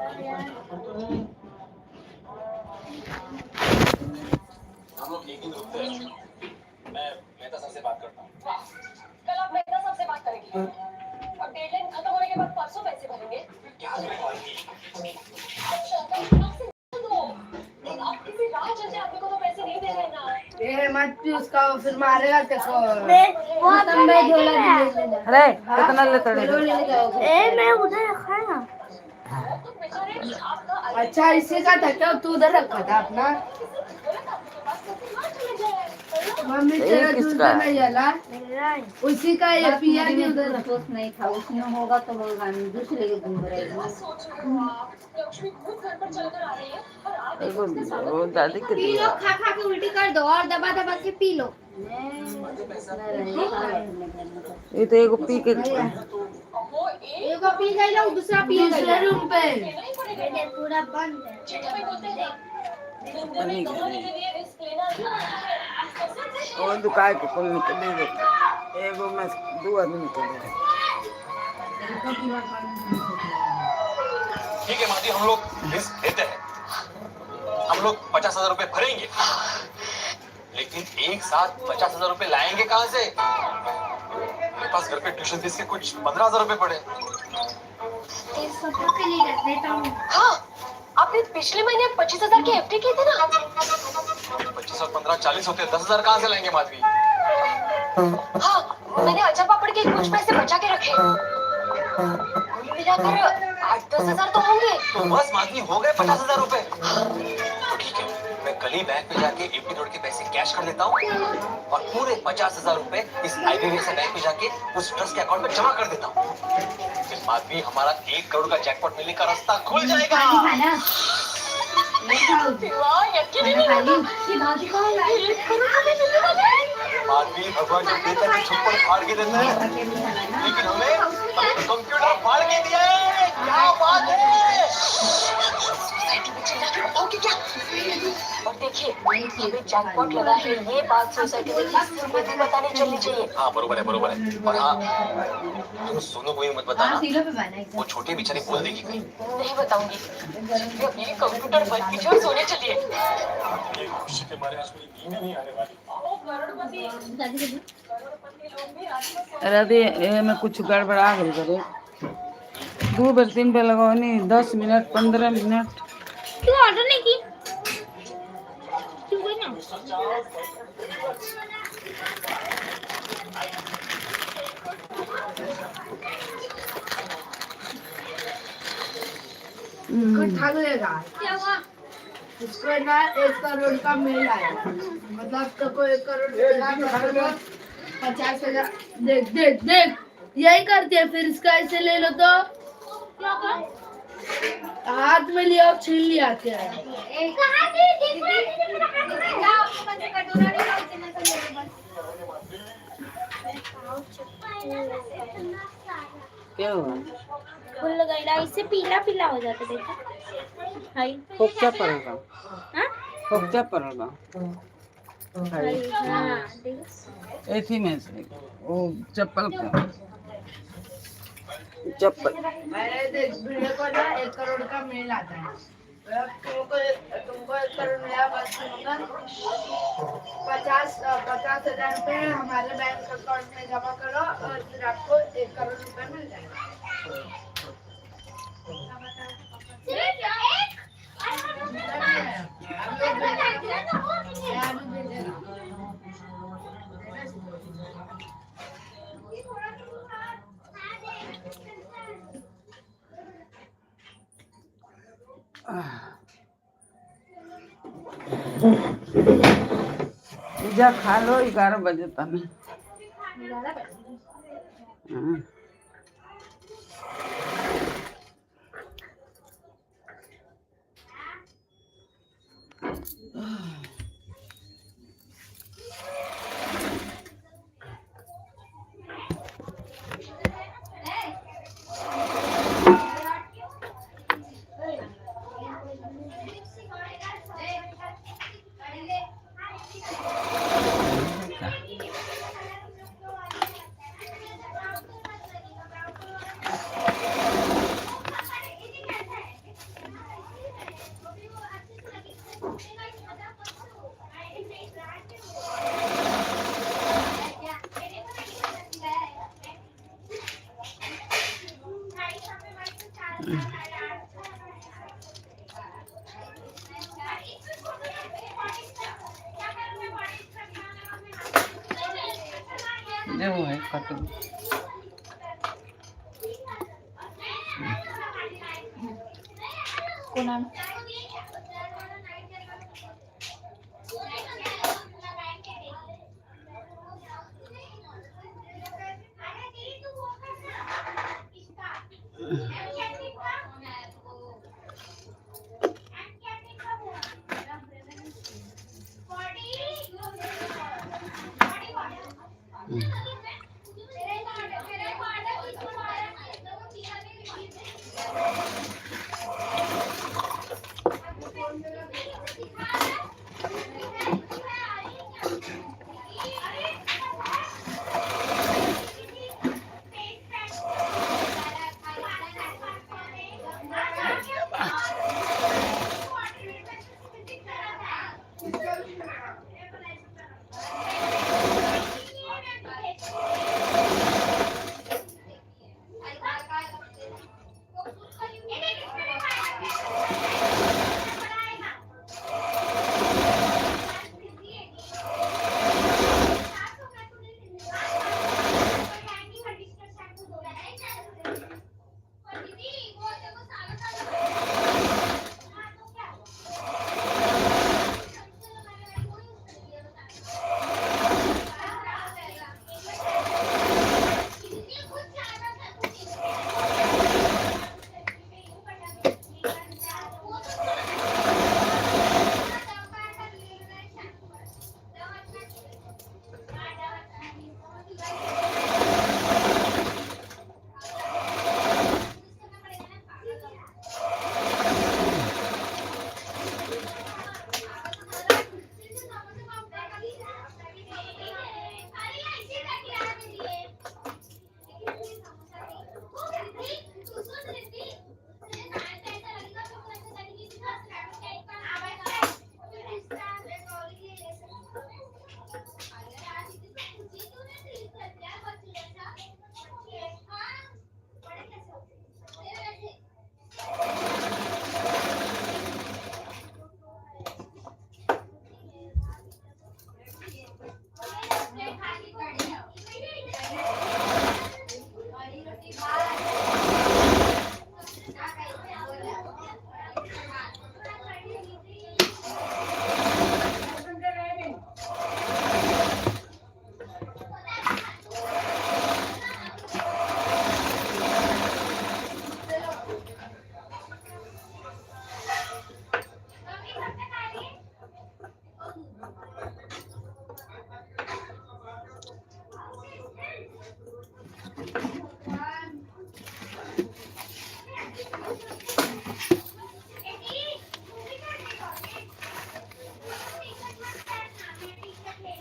हम लोग एक ही ग्रुप थे। मैं मेहता सर से बात करता हूँ। कल आप मेहता सर से बात करेंगे और डेडलाइन खत्म होने के बाद परसों पैसे भरेंगे। क्या अच्छा तो आपसे दो। आप किसी राह चलते आदमी को तो पैसे नहीं दे रहे ना। ये मत भी उसका फिर मारेगा तेको। अरे कितना लेते ए मैं उधर रखा है ना। अच्छा इसी का था क्या? तू उधर रखा था अपना? मम्मी तेरा किसका दूसरा है? नहीं जला उसी का ये पिया नहीं उधर रखा। सोच नहीं था उसमें होगा तो होगा नहीं, दूसरे के गुम रहेगा। लक्ष्मी खुद घर पर चलकर आ रही है और आप एक उसके साथ वो दादी के पी लो, खा खा के उल्टी कर दो और दबा दबा के पी लो। ये तो एक पी के वो एक एक पी गई लो, दूसरा पी गई। दूसरे रूम पे नहीं पड़ेगा। मैंने पूरा बंद है। चिट्ठी में बोलते हैं जिंदगी में कमाने के लिए रिस्क लेना और दुकान के कुल निकल दे एगो में दो आदमी निकल दे। ठीक है मादी, हम लोग रिस्क लेते हैं। हम लोग 50,000 रुपए भरेंगे, लेकिन एक साथ 50,000 रुपए लाएंगे कहाँ से? मेरे पास घर पे ट्यूशन फीस के कुछ 15,000 रुपए पड़े। एक सप्ताह के लिए रख देता हूँ। हाँ, आपने पिछले महीने 25,000 के एफडी किए थे ना? 25 और 15 40 होते हैं, 10,000 कहाँ से लाएंगे माधवी? हाँ, मैंने अचार पापड़ के कुछ पैसे बचा के रखे। मिलाकर 8-10 हजार तो होंगे। तो बस माधवी, हो गए 50,000 रुपए। तो ठीक है, मैं कल ही बैंक में जाके एफडी नोट के पैसे कैश कर लेता हूँ और पूरे 50,000 रुपए इस आईबीएसआई बैंक में जाके उस ट्रस्ट के अकाउंट में जमा कर देता हूँ। फिर माधवी, हमारा 1 करोड़ का जैकपॉट मिलने का रास्ता खुल जाएगा। वाह, यकीन ही नहीं होता। माधवी, भगवान जो देता है छप्पड़ फाड़ के देता है, लेकिन हमें कंप्यूटर फाड़ के दिया है। क्या बात है? सोसाइटी में चिल्ला के बताओगे क्या? और देखिए, अभी जैकपॉट लगा है, ये बात सोसाइटी में किसी को भी बतानी चलनी चाहिए। हाँ बरोबर है, बरोबर है। और हाँ, तुम सोनू को ही मत बताना, वो छोटी बेचारी बोल देगी कहीं। नहीं बताऊंगी। अब ये कंप्यूटर बंद कीजिए और सोने चलिए। ये खुशी के मारे आज मेरी नींद नहीं आने वाली। राधे ये में कुछ गड़बड़ा गई करे 2 बार 3 बार लगाओ नहीं 10 मिनट 15 मिनट क्यों ऑर्डर नहीं की? क्यों गई ना? ठग लेगा। क्या हुआ? इसको ना 1 करोड़ का मेल आया, मतलब तो को 1 करोड़ मिला, 50,000। देख देख देख यही करते हैं। फिर इसका ऐसे ले लो तो क्या कर? हाथ में लिया और छीन लिया क्या? कहाँ से? जाओ, आपको बंद कर दो ना, नहीं होते ना तो मेरे बस। क्या हुआ फुल गईला, इससे पीला पीला हो जाता देखो। हाय खोपचा पड़ेगा हाँ खोपचा पड़ेगा हाय हाँ देखो। ऐसी में से वो चप्पल का चप्पल मैंने देख वीडियो को ना 1 करोड़ का मेल आता है। तुमको 1 करोड़ मिला, बस तुमको 50,000 रुपए हमारे बैंक अकाउंट में जमा करो और फिर आपको 1 करोड़ रुपए मिल जाएगा। पूजा खा लो 11 बजे तक। हाँ। જેવું હોય કટું કોના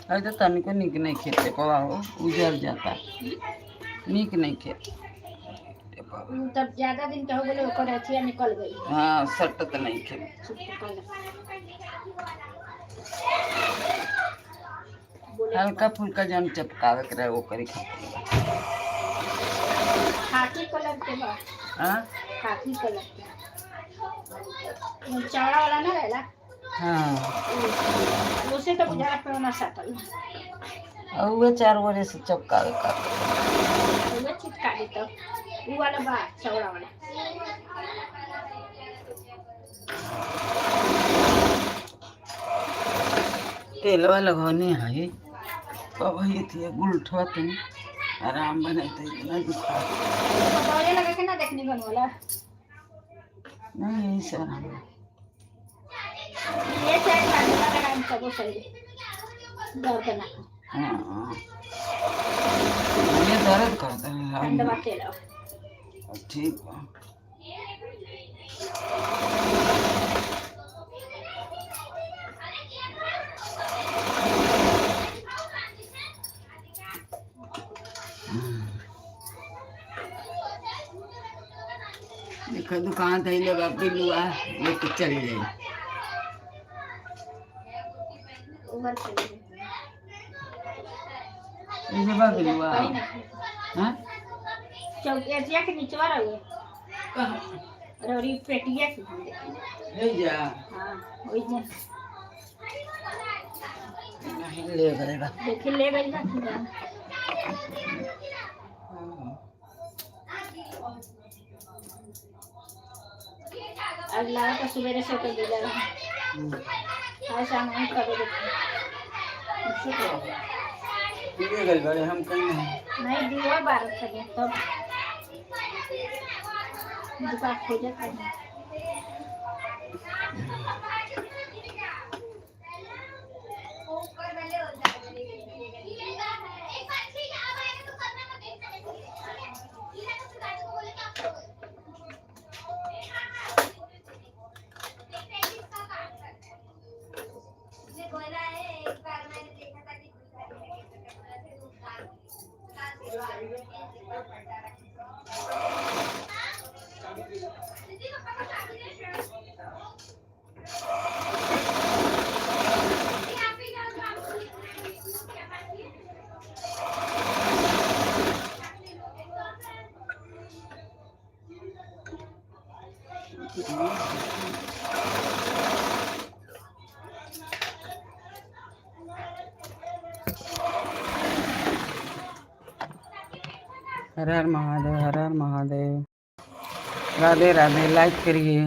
अरे तो तनिको निक नहीं खेते पवाओ उजर जाता निक नहीं खेते तब ज्यादा दिन का हो गए ओकर अथिया निकल गई हाँ सटत नहीं खेते हल्का फुल्का जन चपकावे के रहे वो करी खाते खाकी कलर के बा हाँ खाकी कलर के चौड़ा वाला ना रहेला हाँ उसे तो बुझा पे सटल और वो 4 बजे से चपकावे का वो चिटका दी तो वो वाला बा चौड़ा वाला तेलवा लगौने है कभी थी गुलठवा तुम आराम बनाते इतना दुखा दौड़े लगा के ना देखने गन वाला नहीं यही सब आराम ये साइड लगा हम सब सही दर्द ना हाँ ये दर्द करता है ठंडा तेल ठीक है देखो दुकान थी लगा पिलुआ लेके चल जाए ओवर चले ये बा पिलुआ हाँ चौकिया के नीचे वाला हुए कहाँ रोरी पेटिया के ले जा हां वही ने नहीं ले गएगा देखे ले गई ना आज लाया था सवेरे से तो दिला आज शाम में कब ये गल बड़े हम कहीं नहीं दिया 12 बजे तब दुकान खोजे था हर हर महादेव, हर हर महादेव। राधे राधे। लाइक करिए।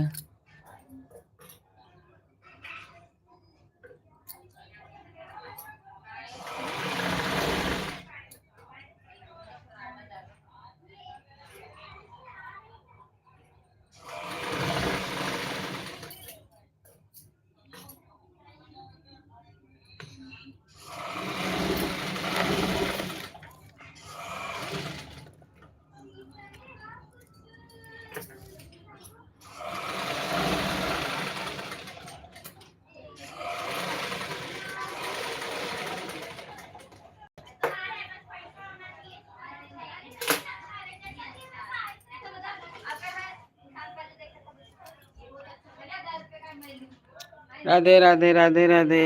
राधे राधे राधे राधे।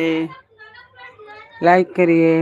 लाइक करिए।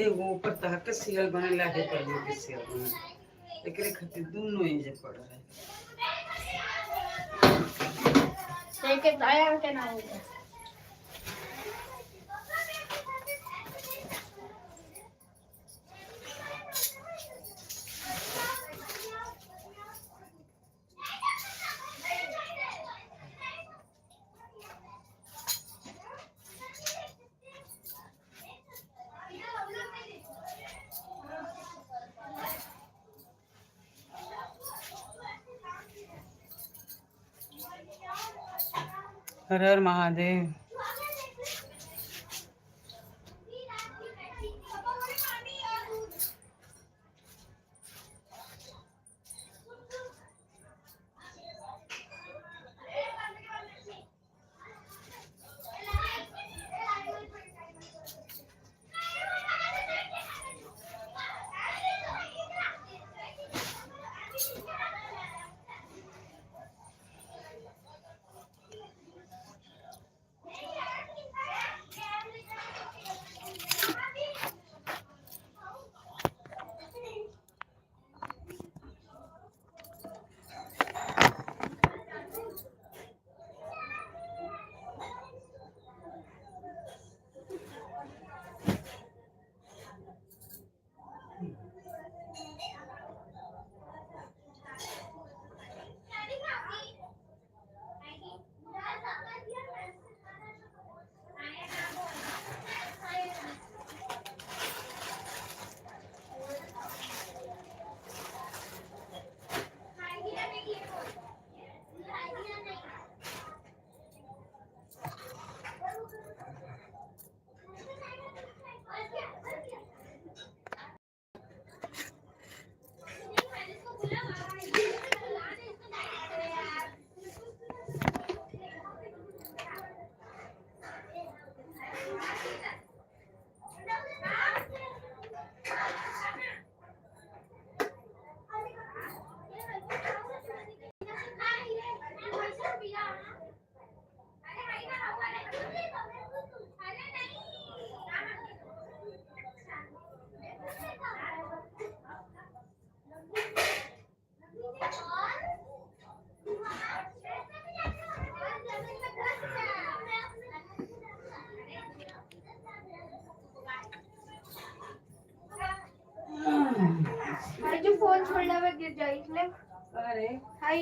एगो ऊपर तहक के सीरियल बने लागे पर के सीरियल बने एकरे खातिर दोनों ही जे पड़ रहा है के दाया के ना हो हर हर महादेव। भाई जो फोन छोड़ना मैं गिर जाई इसलिए अरे हाय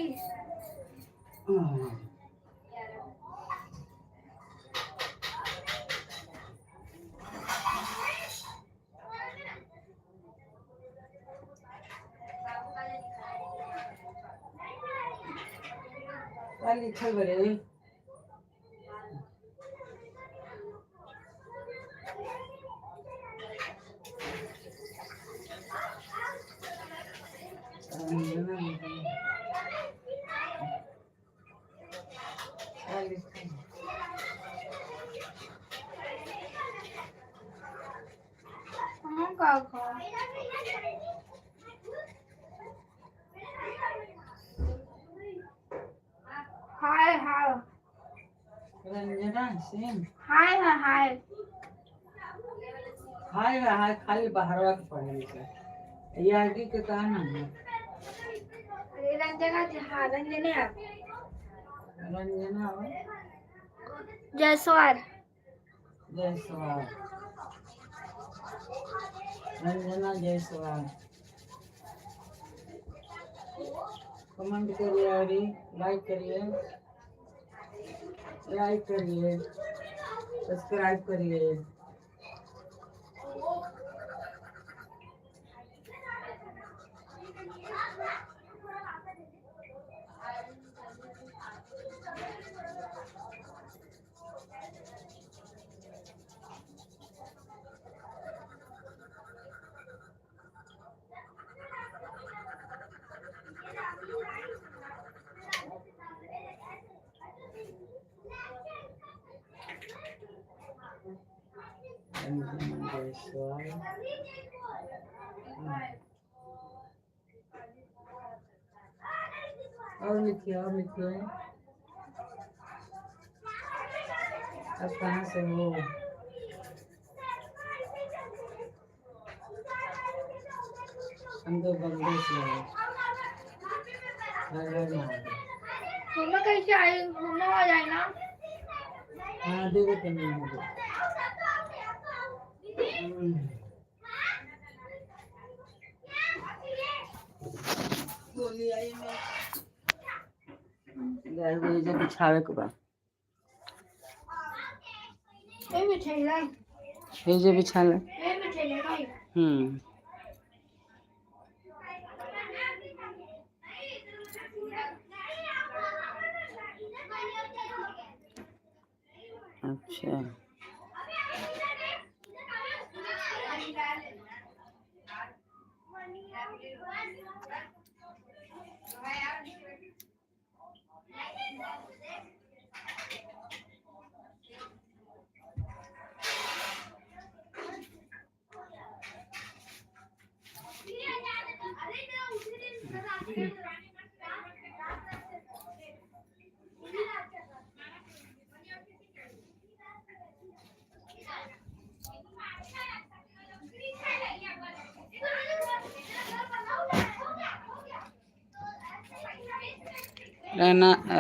वाली चल बरे। हम का खा हाय हाय रंजना सिंह हाय हाय हाय हाय खाली बाहरवा के पढ़े के ये आगे के का नाम है? अरे रंजना जी हाँ रंजना रंजना हो जयसवाल जयसवाल। रंजना जयसवाल। कमेंट करिए और लाइक करिए सब्सक्राइब करिए। और लिखिए अब कहाँ से हो? हम तो बंगले से हैं। हर हर महादेव। घूमने कैसे आए घूमने आ जाए ना हाँ देखो तो नहीं होगा। गाय को ये बिछावे के बाद ये मिठाई लाई ये जो बिछा ले। ये मिठाई लाई अच्छा,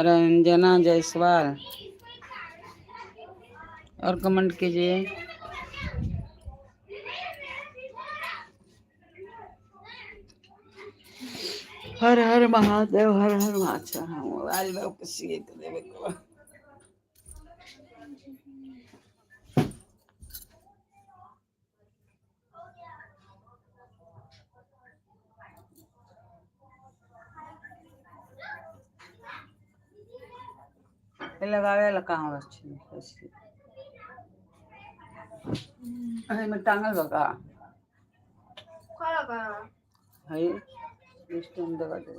रंजना जायसवाल और कमेंट कीजिए। हर हर महादेव, हर हर महादेव। मोबाइल में किसी तो देवे को लगावे ला कहाँ बस में टांगल बका है सिस्टम दगा दे।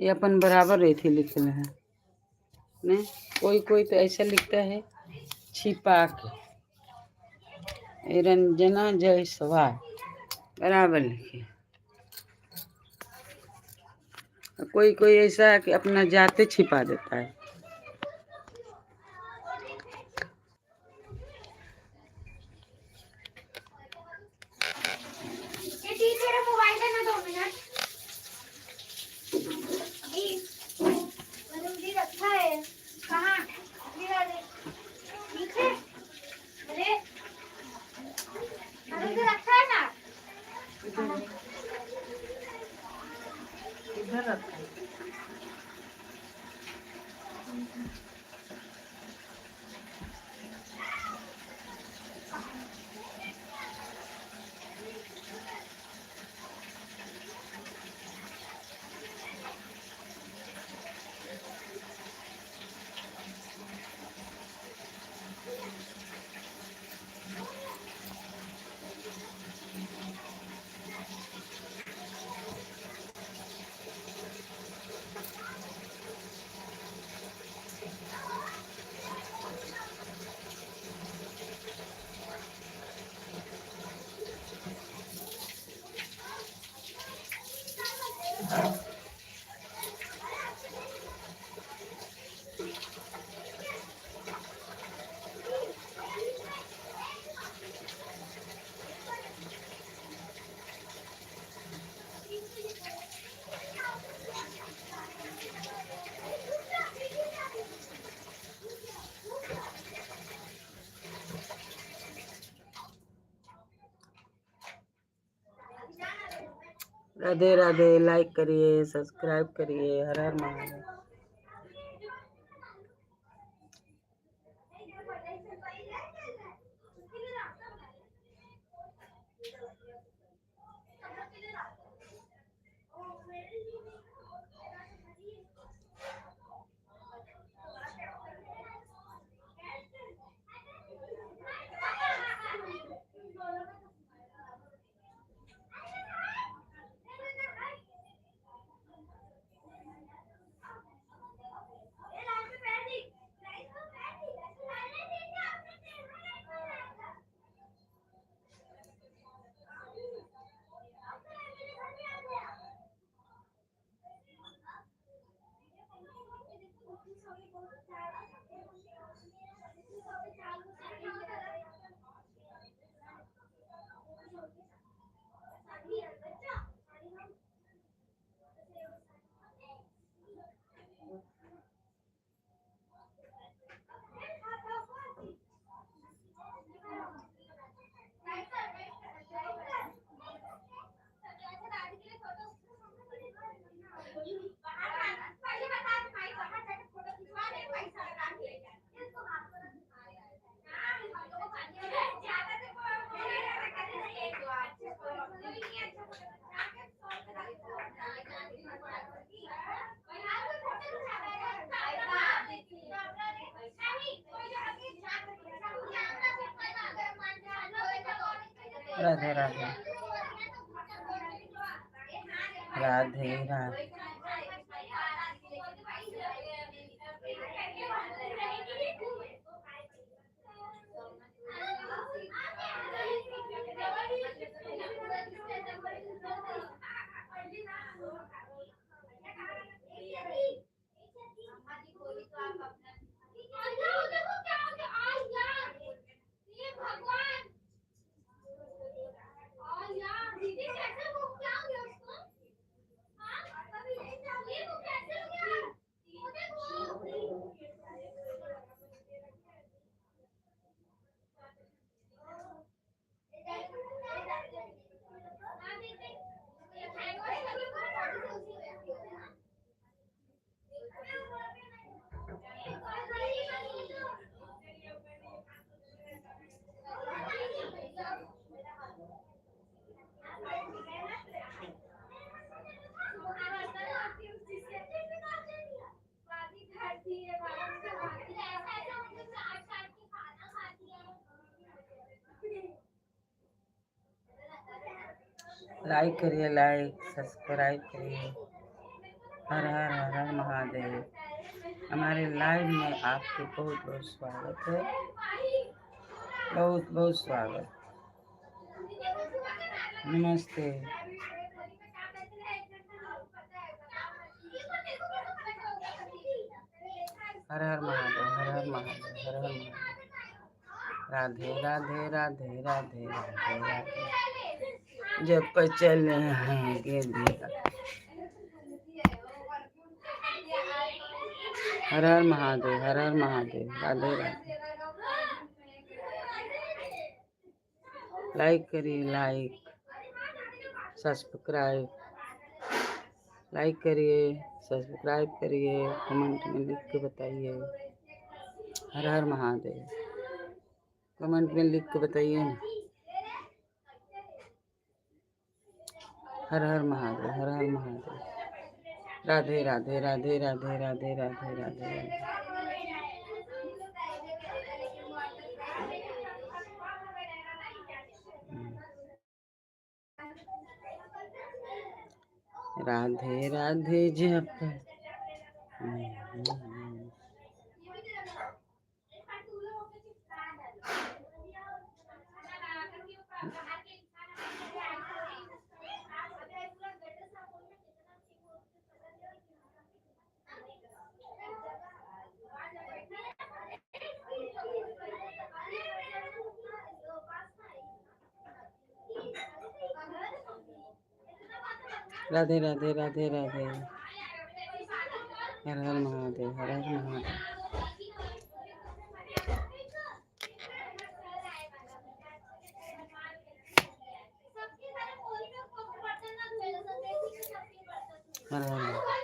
ये अपन बराबर रही थी लिखल है नहीं, कोई कोई तो ऐसा लिखता है छिपा के। रंजना जायसवाल बराबर लिखे। कोई कोई ऐसा है कि अपना जाते छिपा देता है। ये टीचर मेरा मोबाइल देना 2 मिनट। अभी मैंने उधर रखा है। कहाँ? ये वाले नीचे। अरे मैंने उधर रखा है ना। इधर रखा है। राधे राधे। लाइक करिए, सब्सक्राइब करिए। हर हर महादेव। राधे राधे राधे राधे। लाइक करिए, लाइक सब्सक्राइब करिए। हर हर हर हर महादेव। हमारे लाइव में आपके बहुत बहुत स्वागत है, बहुत बहुत स्वागत। नमस्ते। हर हर महादेव, हर हर महादेव, हर हर महादेव। राधे राधे राधे राधे राधे राधे। जब पर चले हैं गिरधीरा। हर हर महादेव, हर हर महादेव, राधे राधे। लाइक करिए, लाइक सब्सक्राइब, लाइक करिए, सब्सक्राइब करिए, कमेंट में लिख के बताइए। हर हर महादेव, कमेंट में लिख के बताइए ना। हर हर महादेव, हर हर महादेव। राधे राधे राधे राधे राधे राधे राधे राधे राधे जप। राधे राधे राधे राधे। हर हर महादेव, हर हर महादेव। हर हर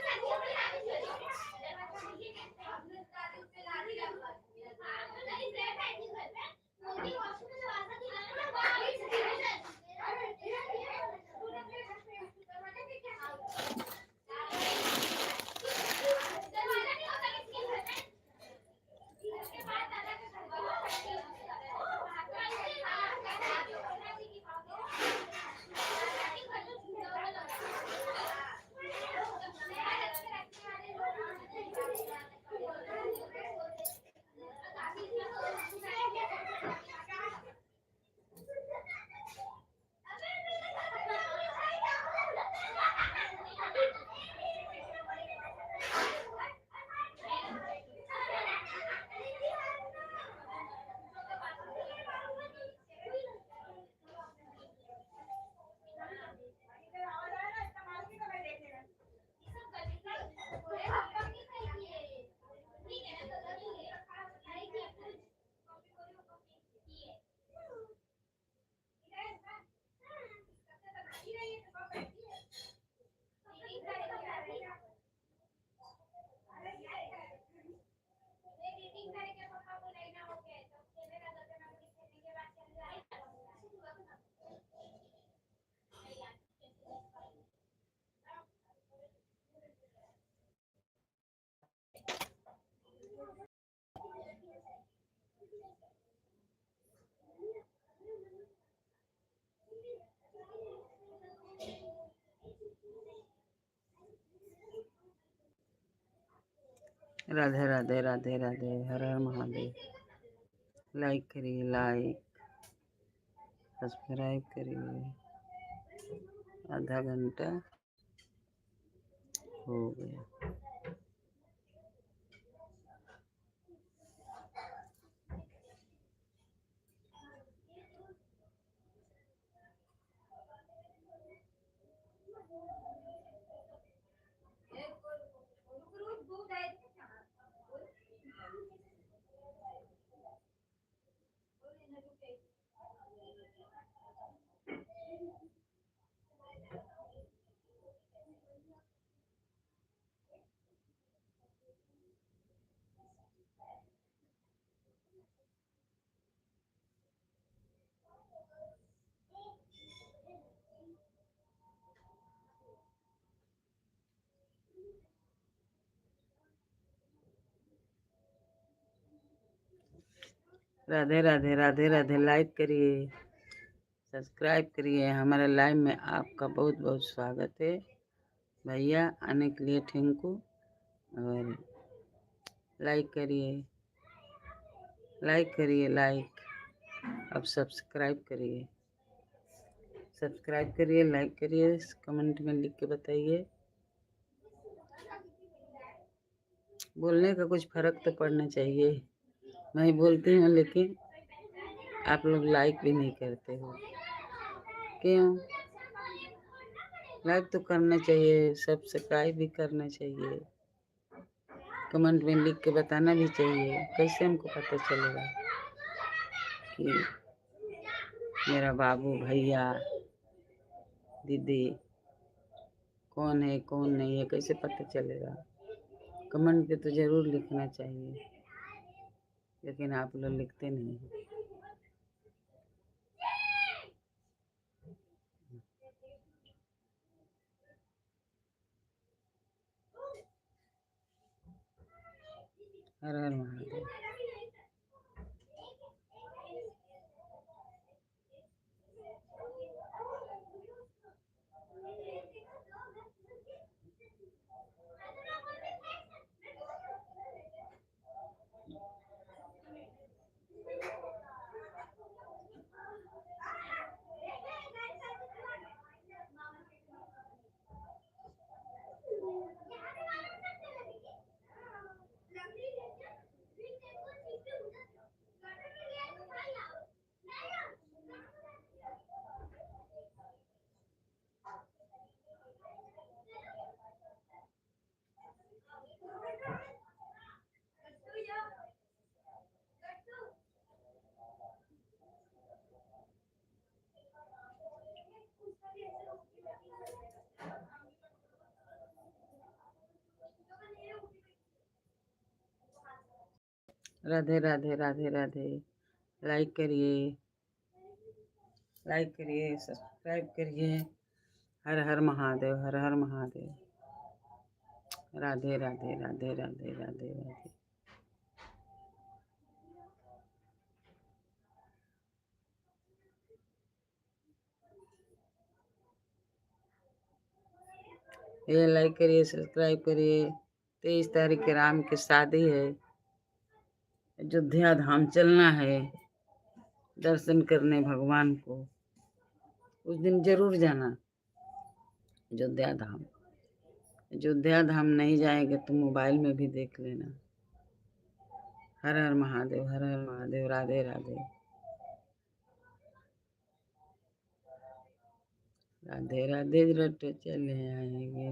राधे राधे राधे राधे, हर हर महादेव। लाइक करिए, लाइक, सब्सक्राइब करिए। आधा घंटा हो गया। राधे राधे राधे राधे। लाइक करिए, सब्सक्राइब करिए। हमारे लाइव में आपका बहुत बहुत स्वागत है भैया। आने के लिए थैंक यू। और लाइक करिए, लाइक करिए, लाइक। अब सब्सक्राइब करिए, सब्सक्राइब करिए, लाइक करिए। कमेंट में लिख के बताइए। बोलने का कुछ फर्क तो पड़ना चाहिए। मैं बोलती हूँ लेकिन आप लोग लाइक भी नहीं करते हो, क्यों? लाइक तो करना चाहिए, सब्सक्राइब भी करना चाहिए, कमेंट में लिख के बताना भी चाहिए। कैसे हमको पता चलेगा कि मेरा बाबू, भैया, दीदी कौन है कौन नहीं है? कैसे पता चलेगा? कमेंट पे तो ज़रूर लिखना चाहिए, लेकिन आप लोग लिखते नहीं हैं। हर हर महादेव। राधे राधे राधे राधे। लाइक करिए, लाइक करिए, सब्सक्राइब करिए। हर हर महादेव, हर हर महादेव। राधे राधे राधे राधे राधे राधे। ये लाइक करिए, सब्सक्राइब करिए। 23 तारीख के राम की शादी है। अयोध्या धाम चलना है दर्शन करने भगवान को। उस दिन जरूर जाना अयोध्या धाम। अयोध्या धाम नहीं जाएंगे तो मोबाइल में भी देख लेना। हर हर महादेव, हर हर महादेव। राधे राधे राधे राधे। रट चले आएंगे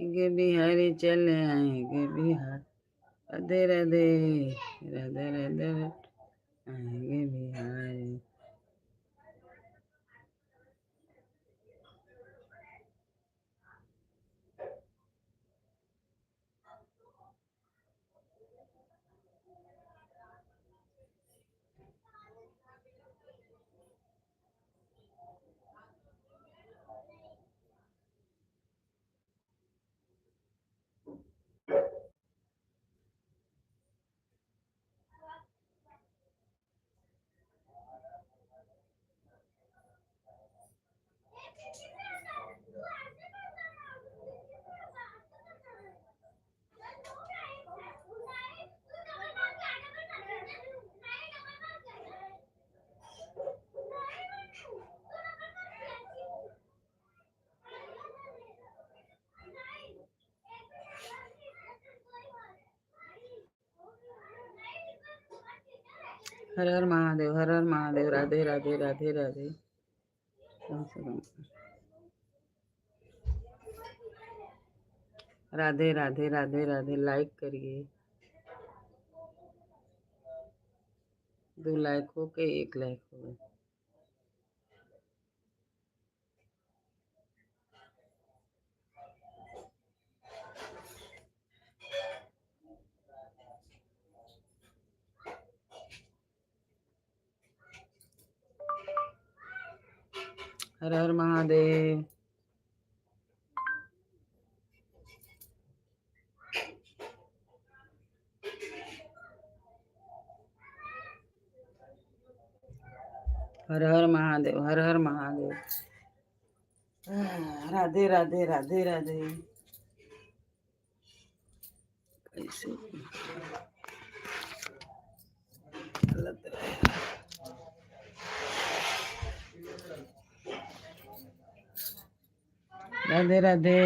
गे बिहारी, चले आएंगे बिहार। राधे राधे राधे राधे रट आएंगे बिहारी। हर हर महादेव, हर हर महादेव। राधे राधे राधे राधे। कम से कम राधे राधे राधे राधे। लाइक करिए। 2 लाइक हो के 1 लाइक हो गए। हर हर महादेव। हर हर महादेव, हर हर महादेव। राधे राधे राधे राधे। कैसे गलत है। राधे राधे।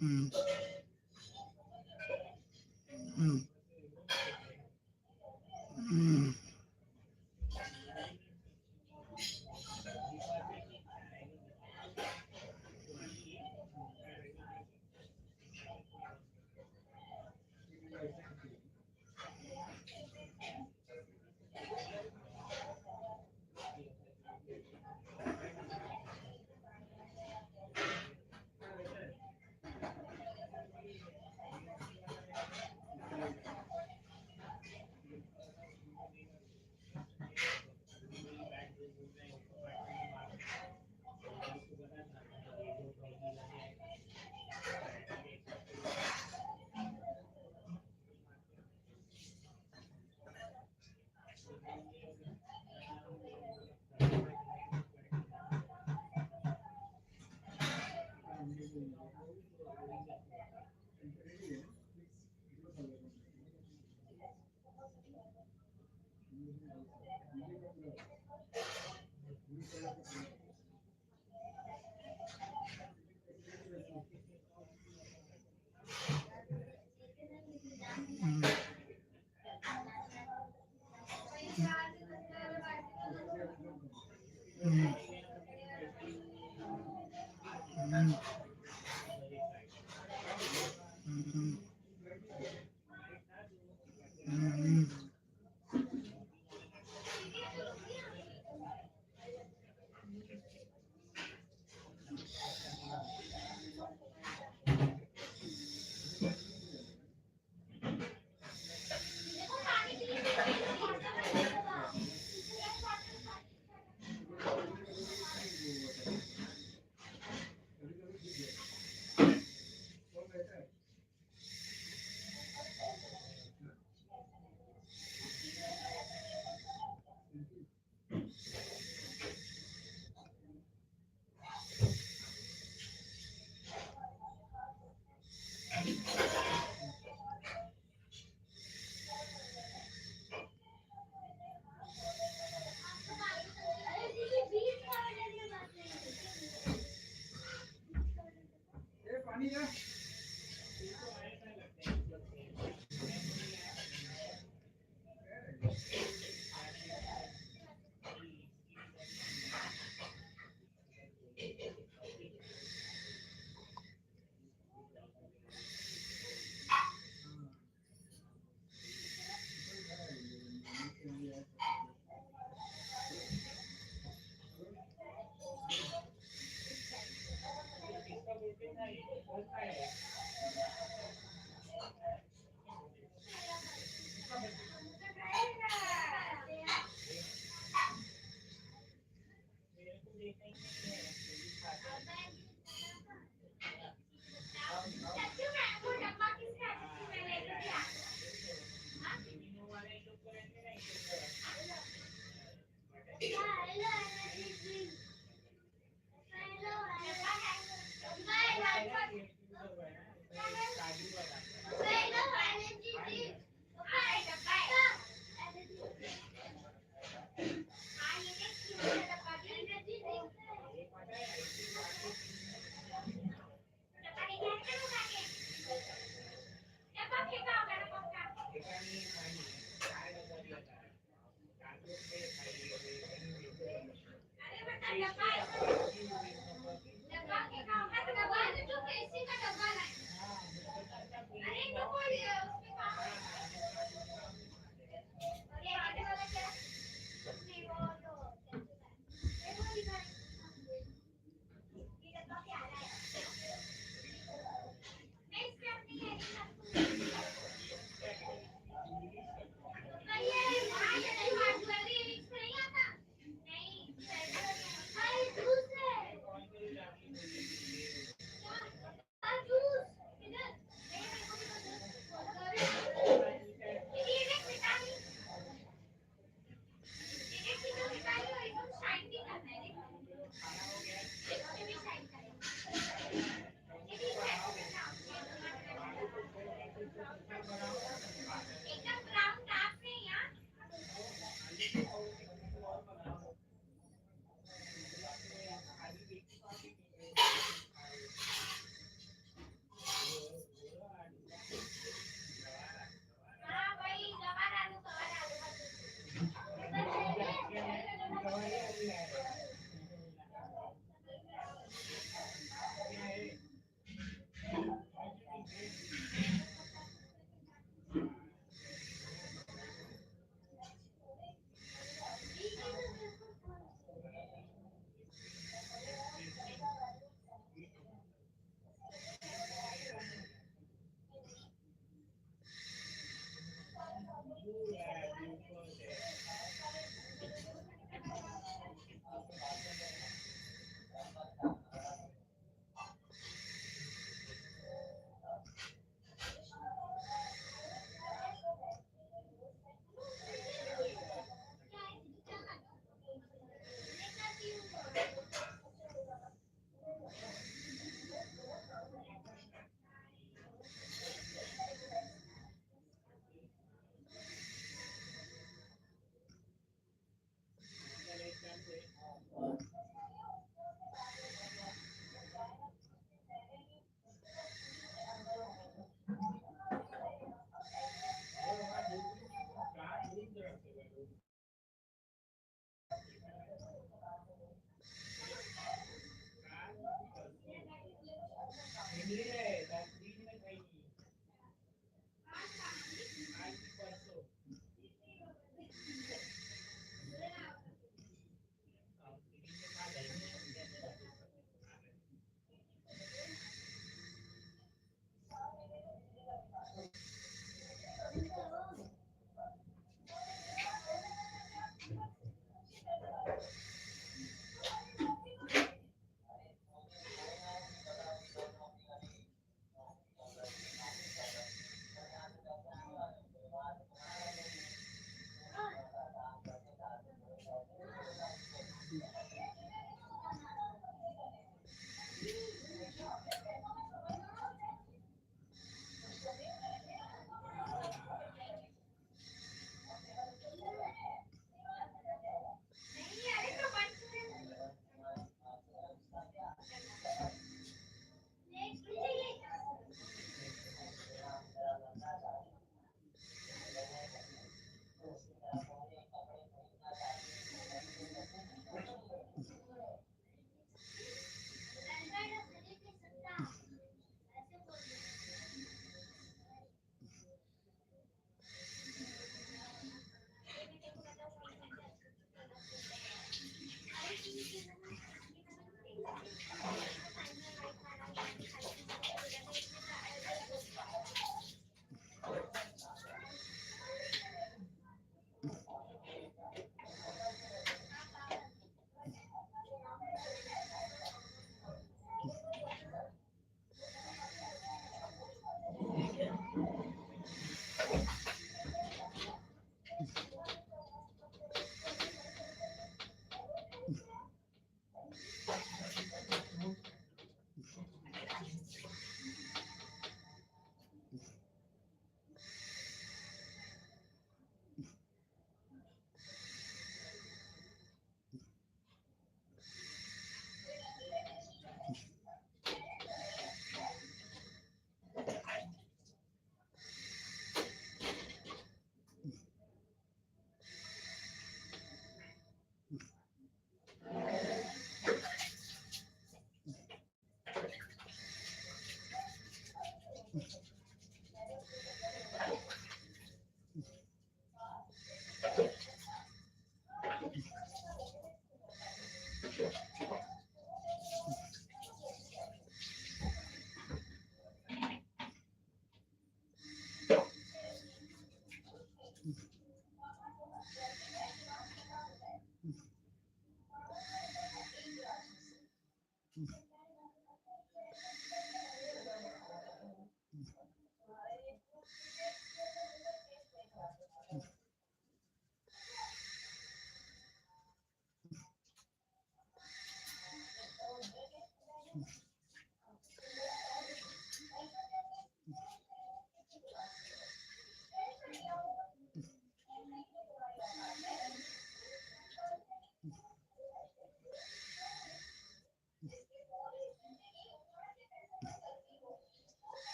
हम्म हम्म हम्म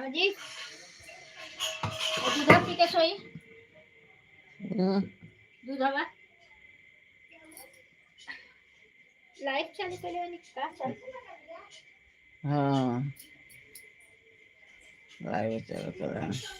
હજી દૂધ પી કે સોઈ દૂધ હવા લાઈટ ચાલુ કરવાની કા ચાલુ हाँ लाइव चल कर रहा है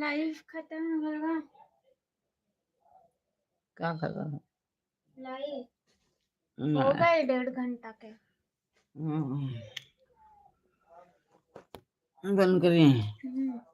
लाइव खत्म होगा। क्या खत्म? लाइव हो गए 1.5 घंटा के। बंद करिए।